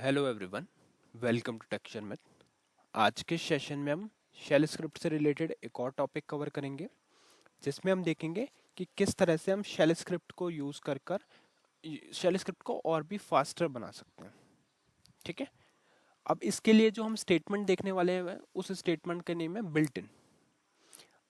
Hello everyone, welcome to texture math. आज के session में हम शेल स्क्रिप्ट से रिलेटेड एक और टॉपिक कवर करेंगे, जिसमें हम देखेंगे कि किस तरह से हम शेल स्क्रिप्ट को यूज़ कर कर शेल स्क्रिप्ट को और भी फास्टर बना सकते हैं। ठीक है। अब इसके लिए जो हम स्टेटमेंट देखने वाले हैं उस स्टेटमेंट का नेम है बिल्ट इन।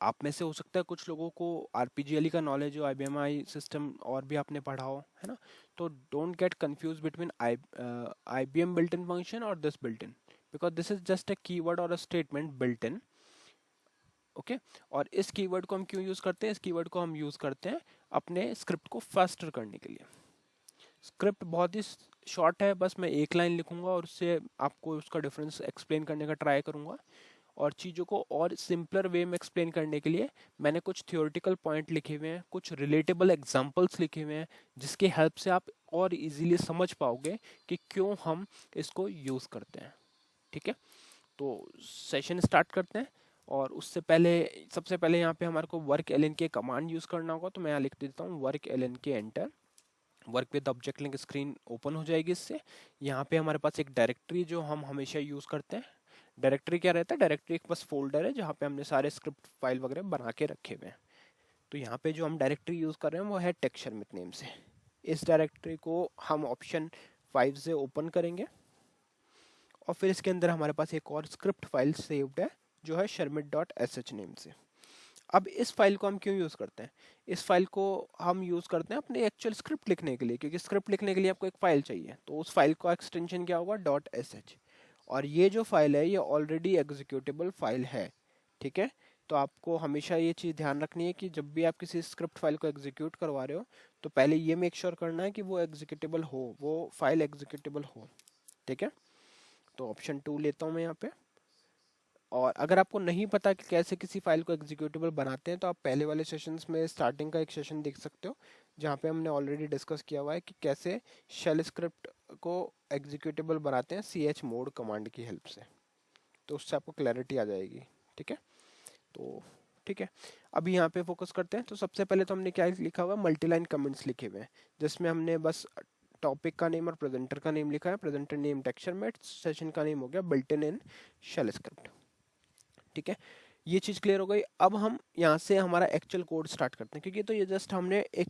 आप में से हो सकता है कुछ लोगों को आरपीजीएल का नॉलेज हो, आईबीएमआई सिस्टम और भी आपने पढ़ा हो, है ना। तो don't get confuse between IBM built in function और this built in, because this is just a keyword और a statement built in. Okay. और इस कीवर्ड को हम क्यों यूज करते हैं? इस कीवर्ड को हम यूज करते हैं अपने स्क्रिप्ट को फास्टर करने के लिए। स्क्रिप्ट बहुत ही शॉर्ट है, बस मैं एक लाइन लिखूंगा और उससे आपको उसका डिफरेंस एक्सप्लेन करने का ट्राई करूंगा। और चीज़ों को और सिंपलर वे में एक्सप्लेन करने के लिए मैंने कुछ थियोरेटिकल पॉइंट लिखे हुए हैं, कुछ रिलेटेबल एग्जांपल्स लिखे हुए हैं, जिसकी हेल्प से आप और इजीली समझ पाओगे कि क्यों हम इसको यूज़ करते हैं। ठीक है। तो सेशन स्टार्ट करते हैं। और उससे पहले सबसे पहले यहाँ पे हमारे को वर्क एल के कमांड यूज़ करना होगा, तो मैं यहाँ लिख देता हूँ वर्क एल के enter. Work with object link screen open हो जाएगी इससे। यहाँ पे हमारे पास एक डायरेक्टरी जो हम हमेशा यूज़ करते हैं। डायरेक्टरी क्या रहता है? डायरेक्टरी एक बस फोल्डर है जहाँ पे हमने सारे स्क्रिप्ट फाइल वगैरह बना के रखे हुए हैं। तो यहाँ पे जो हम डायरेक्टरी यूज़ कर रहे हैं वो है टेक्सचरमित नेम से। इस डायरेक्टरी को हम ऑप्शन 5 से ओपन करेंगे और फिर इसके अंदर हमारे पास एक और स्क्रिप्ट फाइल सेव्ड है जो है sharmit.sh नेम से। अब इस फाइल को हम क्यों यूज़ करते हैं? इस फाइल को हम यूज़ करते हैं अपने एक्चुअल स्क्रिप्ट लिखने के लिए, क्योंकि स्क्रिप्ट लिखने के लिए आपको एक फाइल चाहिए। तो उस फाइल का एक्सटेंशन क्या होगा? .sh। और ये जो फाइल है ये ऑलरेडी एग्जीक्यूटेबल फाइल है। ठीक है। तो आपको हमेशा ये चीज़ ध्यान रखनी है कि जब भी आप किसी स्क्रिप्ट फाइल को एग्जीक्यूट करवा रहे हो तो पहले ये मेक श्योर करना है कि वो एग्जीक्यूटेबल हो, वो फाइल एग्जीक्यूटेबल हो। ठीक है। तो ऑप्शन 2 लेता हूँ मैं यहाँ पे। और अगर आपको नहीं पता कि कैसे किसी फाइल को एग्जीक्यूटेबल बनाते हैं तो आप पहले वाले सेशंस में स्टार्टिंग का एक सेशन देख सकते हो, जहाँ पे हमने ऑलरेडी डिस्कस किया हुआ है कि कैसे शेल स्क्रिप्ट को एग्जीक्यूटेबल बनाते हैं chmod कमांड की हेल्प से। तो उससे आपको क्लैरिटी आ जाएगी। ठीक है। तो ठीक है, अभी यहाँ पे फोकस करते हैं। तो सबसे पहले तो हमने क्या लिखा हुआ है? मल्टीलाइन कमेंट्स लिखे हुए हैं, जिसमें हमने बस टॉपिक का नेम और प्रेजेंटर का नेम लिखा है। प्रेजेंटर नेम टेक्सचरमेट, सेशन का नेम हो गया बिल्ट इन शेल स्क्रिप्ट। ठीक है। ये चीज़ क्लियर हो गई। अब हम यहाँ से हमारा एक्चुअल कोड स्टार्ट करते हैं, क्योंकि तो ये जस्ट हमने एक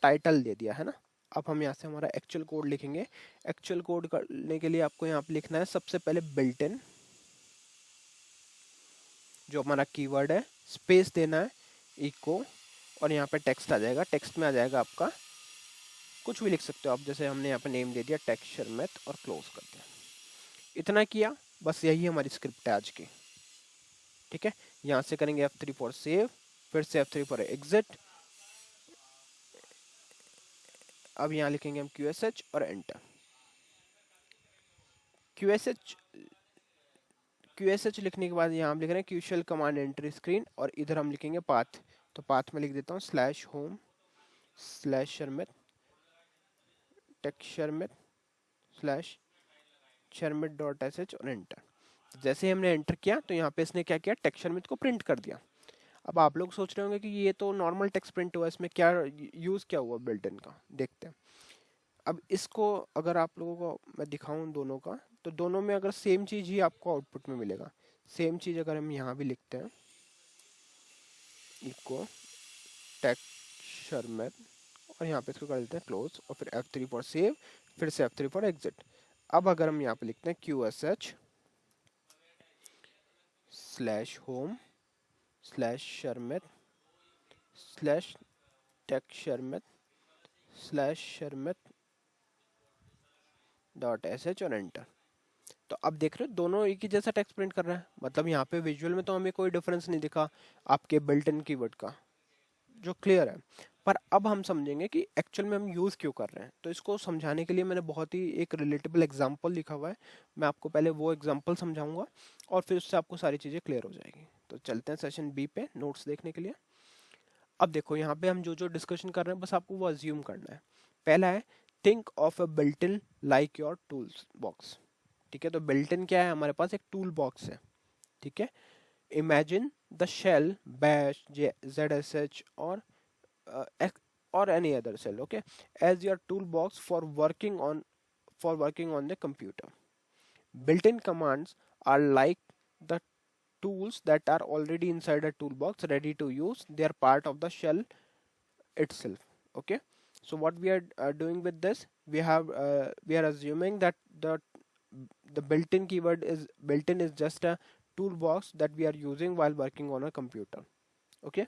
टाइटल दे दिया है ना। अब हम यहाँ से हमारा एक्चुअल कोड लिखेंगे। एक्चुअल कोड करने के लिए आपको यहाँ पे लिखना है सबसे पहले बिल्ट इन, जो हमारा कीवर्ड है, स्पेस देना है, इको, और यहाँ पे टेक्स्ट आ जाएगा। टेक्स्ट में आ जाएगा आपका कुछ भी लिख सकते हो आप, जैसे हमने यहाँ पे नेम दे दिया टेक्सचर मैथ और क्लोज करते हैं। इतना किया, बस यही हमारी स्क्रिप्ट है आज की। ठीक है। यहाँ से करेंगे F3 फॉर सेव, फिर से F3 फॉर एग्जिट। अब यहाँ लिखेंगे हम QSH और एंटर। QSH QSH लिखने के बाद यहाँ हम लिख रहे हैं क्यूशल कमांड एंट्री स्क्रीन, और इधर हम लिखेंगे पाथ। तो पाथ में लिख देता हूँ /home /sharmit /texsharmit /sharmit.sh और एंटर। जैसे ही हमने एंटर किया तो यहाँ पे इसने क्या किया? टेक्सचरमित को प्रिंट कर दिया। अब आप लोग सोच रहे होंगे कि ये तो नॉर्मल टेक्स्ट प्रिंट हुआ, इसमें क्या यूज़ क्या हुआ बिल्ट इन का? देखते हैं। अब इसको अगर आप लोगों को मैं दिखाऊं दोनों का, तो दोनों में अगर सेम चीज़ ही आपको आउटपुट में मिलेगा। सेम चीज़ अगर हम यहाँ भी लिखते हैं इको टेक्सचरमेट, और यहाँ पे इसको कर देते हैं क्लोज, और फिर F3 फॉर सेव, फिर से F3 फॉर एग्जिट। अब अगर हम यहाँ पे लिखते हैं QSH /home /sharmit /texsharmit/sharmit.sh और एंटर। तो अब देख रहे हो दोनों एक ही जैसा टेक्स्ट प्रिंट कर रहा है। मतलब यहाँ पे विजुअल में तो हमें कोई डिफरेंस नहीं दिखा आपके बिल्ट इन कीवर्ड का, जो क्लियर है। पर अब हम समझेंगे कि एक्चुअल में हम यूज़ क्यों कर रहे हैं। तो इसको समझाने के लिए मैंने बहुत ही एक रिलेटेबल एग्जांपल लिखा हुआ है। मैं आपको पहले वो एग्जांपल समझाऊंगा और फिर उससे आपको सारी चीज़ें क्लियर हो जाएगी। तो चलते हैं सेशन बी पे नोट्स देखने के लिए। अब देखो यहाँ पे हम जो जो डिस्कशन कर रहे हैं बस आपको वो अज्यूम करना है। पहला है think of a built in like your tools box. ठीक है। तो बिल्ट इन क्या है? हमारे पास एक टूल बॉक्स है। ठीक है। Imagine the shell bash ZSH or any other cell, okay, as your toolbox for working on for working on the computer. Built-in commands are like the tools that are already inside a toolbox ready to use. They are part of the shell itself. Okay, so what we are doing with this, we are assuming that the built-in keyword is built-in is just a toolbox that we are using while working on a computer. Okay,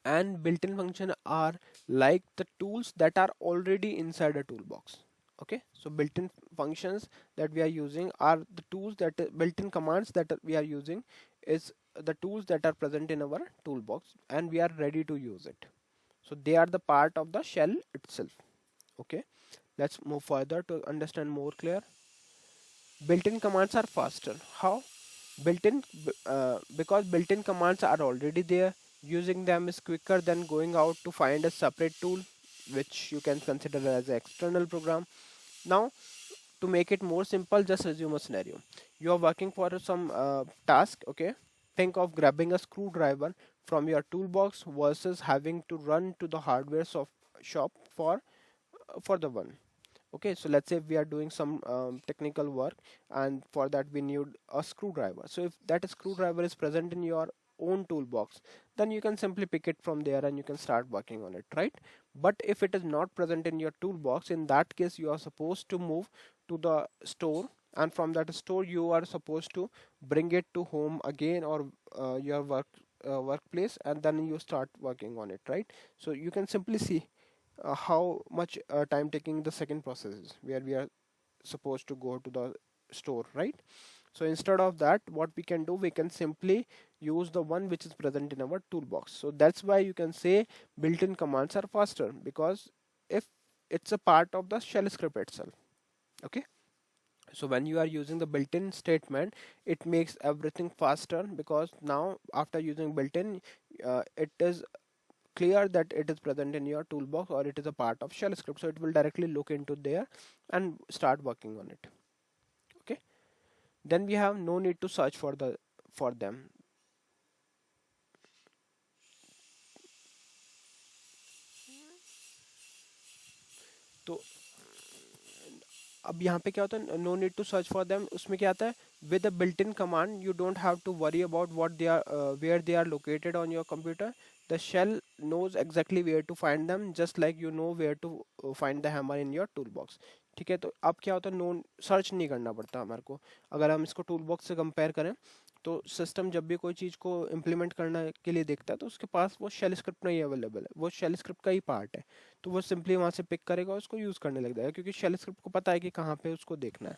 and built-in function are like the tools that are already inside a toolbox. Okay, so built-in functions that we are using are the tools that built-in commands that we are using is the tools that are present in our toolbox and we are ready to use it. So they are the part of the shell itself. Okay, let's move further to understand more clear. Built-in commands are faster. How? Built-in because built-in commands are already there. Using them is quicker than going out to find a separate tool, which you can consider as an external program. Now, to make it more simple, just assume a scenario. You are working for some task. Okay, think of grabbing a screwdriver from your toolbox versus having to run to the hardware shop for the one. Okay, so let's say we are doing some technical work, and for that we need a screwdriver. So if that screwdriver is present in your own toolbox, then you can simply pick it from there and you can start working on it, right? But if it is not present in your toolbox, in that case you are supposed to move to the store, and from that store you are supposed to bring it to home again, or your workplace, and then you start working on it, right? So you can simply see how much time taking the second process is, where we are supposed to go to the store, right? So instead of that, what we can do, we can simply use the one which is present in our toolbox. So that's why you can say built-in commands are faster, because if it's a part of the shell script itself. Okay, so when you are using the built-in statement, it makes everything faster, because now after using built-in, it is clear that it is present in your toolbox or it is a part of shell script, so it will directly look into there and start working on it. Okay, then we have no need to search for them. तो अब यहाँ पे क्या होता है, no need to search for them, उसमें क्या आता है, with a built in command you don't have to worry about what they are, where they are located on your computer. The shell knows exactly where to find them, just like you know where to find the hammer in your toolbox. ठीक है, तो अब क्या होता है, know search नहीं करना पड़ता हमारे को. अगर हम इसको टूल बॉक्स से कंपेयर करें, तो सिस्टम जब भी कोई चीज़ को इम्प्लीमेंट करने के लिए देखता है, तो उसके पास वो शेल स्क्रिप्ट नहीं अवेलेबल है, वो शेल स्क्रिप्ट का ही पार्ट है. तो वो सिंपली वहाँ से पिक करेगा और उसको यूज़ करने लग जाएगा, क्योंकि शेल स्क्रिप्ट को पता है कि कहाँ पे उसको देखना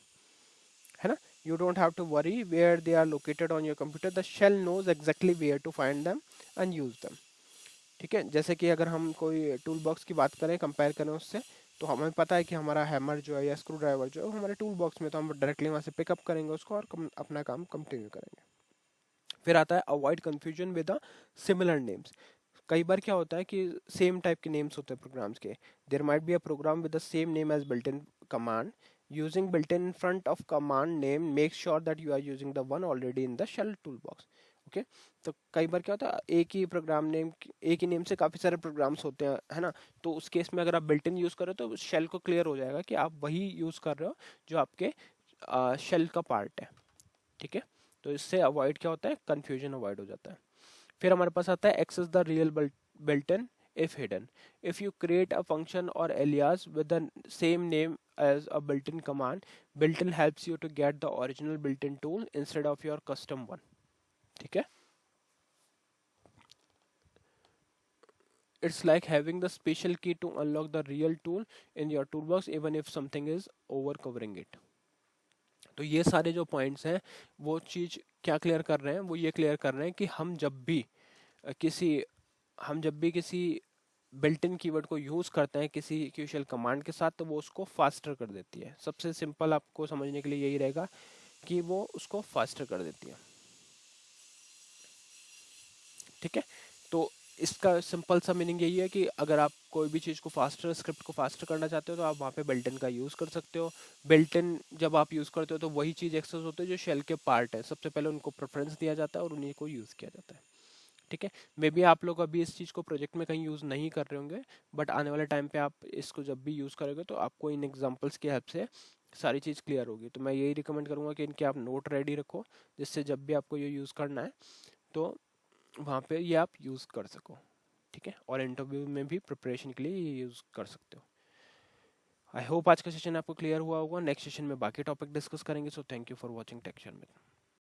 है ना. You don't have to worry where they are located on your computer, the shell knows exactly where to find them and use them. ठीक है, जैसे कि अगर हम कोई टूल बॉक्स की बात करें, कंपेयर करें उससे, तो हमें पता है कि हमारा हैमर जो है या स्क्रू ड्राइवर जो है वो हमारे टूल बॉक्स में, तो हम डायरेक्टली वहाँ से पिकअप करेंगे उसको और अपना काम कंटिन्यू करेंगे. फिर आता है avoid confusion with the similar names. कई बार क्या होता है कि सेम टाइप के नेम्स होते हैं प्रोग्राम्स के. There might be a program with the same name as built in command. Using built in front of command name make sure that you are using the one already in the shell tool box. Okay, तो कई बार क्या होता है, एक ही name से काफ़ी सारे programmes होते हैं, है ना. तो उस केस में अगर आप बिल्ट इन यूज़ करो तो शेल को क्लियर हो जाएगा कि आप वही यूज़ कर रहे हो जो आपके शेल का पार्ट है. ठीक है, तो इससे अवॉइड क्या होता है, कन्फ्यूजन अवॉइड हो जाता है. फिर हमारे पास आता है access the real built-in if hidden. If you create a function or alias with the same name as a built-in command, built-in helps you to get the original built-in tool instead of your custom one. ठीक है, it's like having the special key to unlock the real tool in your toolbox even if something is over covering it. तो ये सारे जो points हैं, वो चीज़ क्या clear कर रहे हैं, वो ये क्लियर कर रहे हैं कि किसी हम जब भी किसी बिल्ट इन कीवर्ड को यूज़ करते हैं किसी क्यूशल कमांड के साथ, तो वो उसको फास्टर कर देती है. सबसे सिंपल आपको समझने के लिए यही रहेगा कि वो उसको फास्टर कर देती है. ठीक है, तो इसका सिंपल सा मीनिंग यही है कि अगर आप कोई भी चीज़ को फास्टर, स्क्रिप्ट को फास्टर करना चाहते हो, तो आप वहाँ पे बिल्ट इन का यूज़ कर सकते हो. बिल्ट इन जब आप यूज़ करते हो तो वही चीज़ एक्सेस होती है जो शेल के पार्ट है. सबसे पहले उनको प्रेफरेंस दिया जाता है और उन्हीं को यूज़ किया जाता है. ठीक है। मे बी आप लोग अभी इस चीज़ को प्रोजेक्ट में कहीं यूज़ नहीं कर रहे होंगे, बट आने वाले टाइम पे आप इसको जब भी यूज़ करोगे तो आपको इन एग्जांपल्स की हेल्प से सारी चीज़ क्लियर होगी। तो मैं यही रिकमेंड करूँगा कि इनके आप नोट रेडी रखो, जिससे जब भी आपको ये यूज़ करना है तो वहाँ पे ये आप यूज़ कर सको। ठीक है, और इंटरव्यू में भी प्रिपरेशन के लिए ये यूज़ कर सकते हो। आई होप आज का सेशन आपको क्लियर हुआ होगा। नेक्स्ट सेशन में बाकी टॉपिक डिस्कस करेंगे। So thank you for watching टेक्शन में।